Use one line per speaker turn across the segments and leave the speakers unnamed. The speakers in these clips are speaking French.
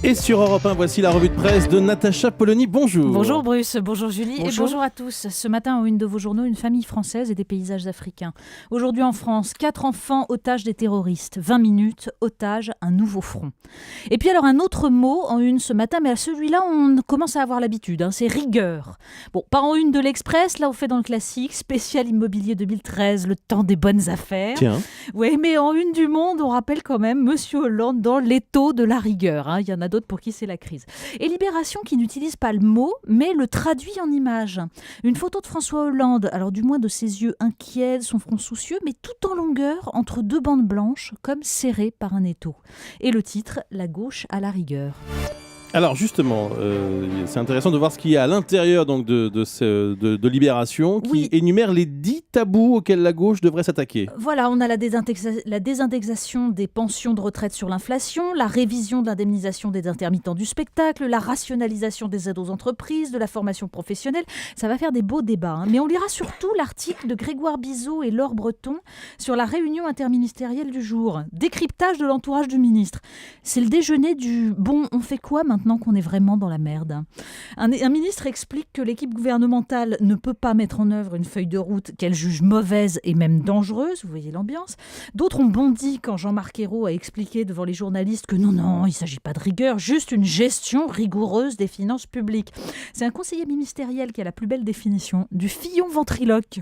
Et sur Europe 1, voici la revue de presse de Natacha Polony. Bonjour.
Bonjour Bruce, bonjour Julie
Bonjour.
et bonjour à tous. Ce matin, en une de vos journaux, une famille française et des paysages africains. Aujourd'hui en France, 4 enfants otages des terroristes. 20 minutes, otages, un nouveau front. Et puis alors un autre mot en une ce matin, mais à celui-là, on commence à avoir l'habitude, c'est rigueur. Bon, pas en une de l'Express, là on fait dans le classique, spécial immobilier 2013, le temps des bonnes affaires.
Tiens.
Oui, mais en une du Monde, on rappelle quand même Monsieur Hollande dans l'étau de la rigueur. Il y en a d'autres pour qui c'est la crise. Et Libération qui n'utilise pas le mot, mais le traduit en images. Une photo de François Hollande, alors du moins de ses yeux inquiets, son front soucieux, mais tout en longueur entre deux bandes blanches, comme serrées par un étau. Et le titre, La gauche à la rigueur.
Alors justement, c'est intéressant de voir ce qu'il y a à l'intérieur donc, de Libération qui
Oui.
énumère les 10 tabous auxquels la gauche devrait s'attaquer.
Voilà, on a la désindexation des pensions de retraite sur l'inflation, la révision de l'indemnisation des intermittents du spectacle, la rationalisation des aides aux entreprises, de la formation professionnelle. Ça va faire des beaux débats. Mais on lira surtout l'article de Grégoire Bizot et Laure Breton sur la réunion interministérielle du jour. Décryptage de l'entourage du ministre. C'est le déjeuner du « bon, on fait quoi maintenant qu'on est vraiment dans la merde ?» Un ministre explique que l'équipe gouvernementale ne peut pas mettre en œuvre une feuille de route qu'elle juge mauvaise et même dangereuse, vous voyez l'ambiance. D'autres ont bondi quand Jean-Marc Ayrault a expliqué devant les journalistes que non, il ne s'agit pas de rigueur, juste une gestion rigoureuse des finances publiques. C'est un conseiller ministériel qui a la plus belle définition, du Fillon ventriloque.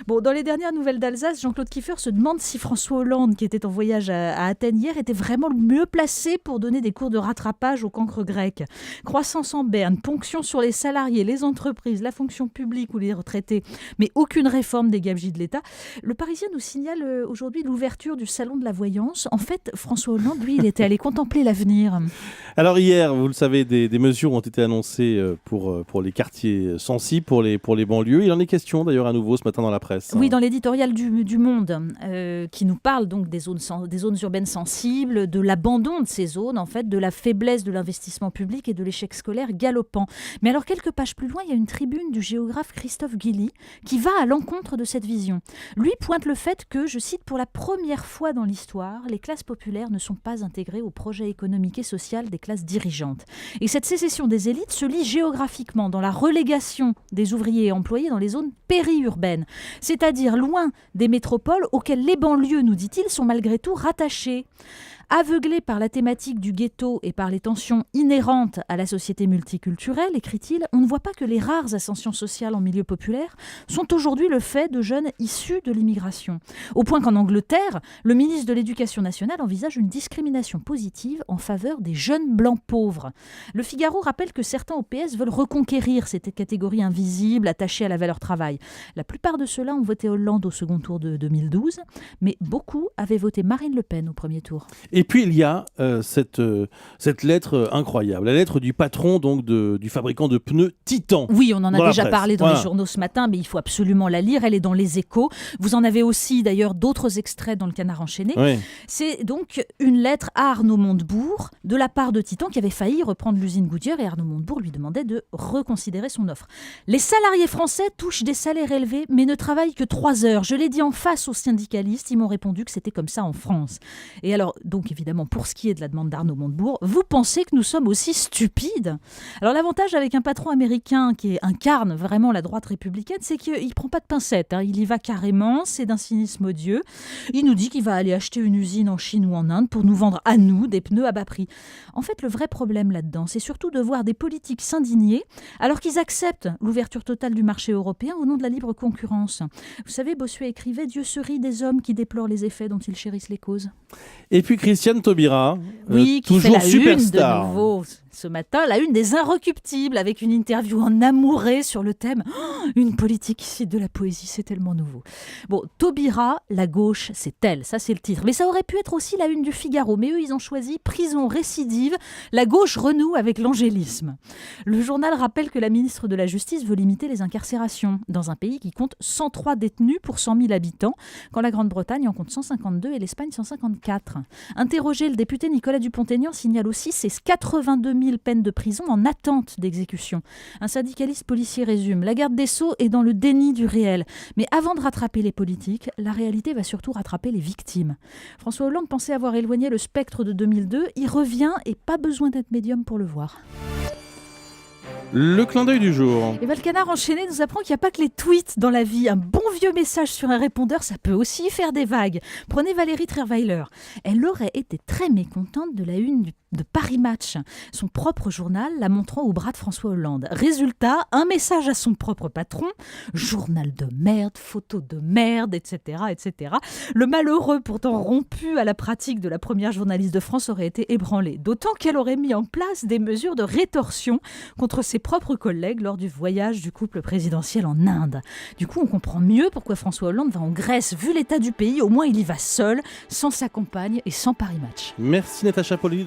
Bon, dans les dernières nouvelles d'Alsace, Jean-Claude Kiffer se demande si François Hollande, qui était en voyage à Athènes hier, était vraiment le mieux placé pour donner des cours de rattrapage au cancre grec. Croissance en berne, ponction sur les salariés, les entreprises, la fonction publique ou les retraités, mais aucune réforme des gabegies de l'État. Le Parisien nous signale aujourd'hui l'ouverture du salon de la voyance. En fait, François Hollande, lui, il était allé contempler l'avenir.
Alors hier, vous le savez, des mesures ont été annoncées pour les quartiers sensibles, pour les banlieues. Il en est question d'ailleurs à nouveau ce matin dans la presse.
Oui, dans l'éditorial du Monde, qui nous parle donc des zones urbaines sensibles, de l'abandon de ces zones, en fait, de la faiblesse de l'investissement public et de l'échec scolaire galopant. Mais alors, quelques pages plus loin, il y a une tribune du géographe Christophe Guilly qui va à l'encontre de cette vision. Lui pointe le fait que, je cite, pour la première fois dans l'histoire, les classes populaires ne sont pas intégrées au projet économique et social des classes dirigeantes. Et cette sécession des élites se lit géographiquement dans la relégation des ouvriers et employés dans les zones périurbaines, c'est-à-dire loin des métropoles auxquelles les banlieues, nous dit-il, sont malgré tout rattachées. Aveuglés par la thématique du ghetto et par les tensions inhérentes à la société multiculturelle, écrit-il, on ne voit pas que les rares ascensions sociales en milieu populaire sont aujourd'hui le fait de jeunes issus de l'immigration. Au point qu'en Angleterre, le ministre de l'Éducation nationale envisage une discrimination positive en faveur des jeunes blancs pauvres. Le Figaro rappelle que certains au PS veulent reconquérir cette catégorie invisible attachée à la valeur travail. La plupart de ceux-là ont voté Hollande au second tour de 2012, mais beaucoup avaient voté Marine Le Pen au premier tour.
Et puis il y a cette lettre incroyable, la lettre du patron donc du fabricant de pneus Titan.
Oui, on en a déjà parlé dans
Voilà.
les journaux ce matin, mais il faut absolument la lire. Elle est dans Les Échos. Vous en avez aussi d'ailleurs d'autres extraits dans le Canard enchaîné.
Oui.
C'est donc une lettre à Arnaud Montebourg de la part de Titan qui avait failli reprendre l'usine Goodyear et Arnaud Montebourg lui demandait de reconsidérer son offre. Les salariés français touchent des salaires élevés mais ne travaillent que 3 heures. Je l'ai dit en face aux syndicalistes, ils m'ont répondu que c'était comme ça en France. Et alors, donc évidemment, pour ce qui est de la demande d'Arnaud Montebourg, vous pensez que nous sommes aussi stupides ? Alors l'avantage avec un patron américain qui incarne vraiment la droite républicaine, c'est qu'il ne prend pas de pincettes. Il y va carrément, c'est d'un cynisme odieux. Il nous dit qu'il va aller acheter une usine en Chine ou en Inde pour nous vendre à nous des pneus à bas prix. En fait, le vrai problème là-dedans, c'est surtout de voir des politiques s'indigner alors qu'ils acceptent l'ouverture totale du marché européen au nom de la libre concurrence. Vous savez, Bossuet écrivait « Dieu se rit des hommes qui déplorent les effets dont ils chérissent les causes ».
Et puis Christiane Taubira,
Oui, qui
toujours
fait la
superstar.
une de nouveau ce matin, la une des Inrecuptibles, avec une interview en amouré sur le thème « Une politique qui cite de la poésie, c'est tellement nouveau ». Bon, Taubira, la gauche, c'est elle, ça c'est le titre. Mais ça aurait pu être aussi la une du Figaro, mais eux, ils ont choisi « Prison récidive, la gauche renoue avec l'angélisme ». Le journal rappelle que la ministre de la Justice veut limiter les incarcérations dans un pays qui compte 103 détenus pour 100 000 habitants, quand la Grande-Bretagne en compte 152 et l'Espagne 154. Interrogé, le député Nicolas Dupont-Aignan signale aussi ces 82 000 peines de prison en attente d'exécution. Un syndicaliste policier résume: la garde des Sceaux est dans le déni du réel. Mais avant de rattraper les politiques, la réalité va surtout rattraper les victimes. François Hollande pensait avoir éloigné le spectre de 2002. Il revient et pas besoin d'être médium pour le voir.
Le clin d'œil du jour.
Et le canard enchaîné nous apprend qu'il n'y a pas que les tweets dans la vie. Un bon vieux message sur un répondeur, ça peut aussi faire des vagues. Prenez Valérie Trierweiler. Elle aurait été très mécontente de la une de Paris Match, son propre journal, la montrant au bras de François Hollande. Résultat, un message à son propre patron: journal de merde, photo de merde, etc., etc. Le malheureux, pourtant rompu à la pratique de la première journaliste de France, aurait été ébranlé. D'autant qu'elle aurait mis en place des mesures de rétorsion contre ses propres collègues lors du voyage du couple présidentiel en Inde. Du coup, on comprend mieux pourquoi François Hollande va en Grèce. Vu l'état du pays, au moins il y va seul, sans sa compagne et sans Paris Match.
Merci Natacha Polony.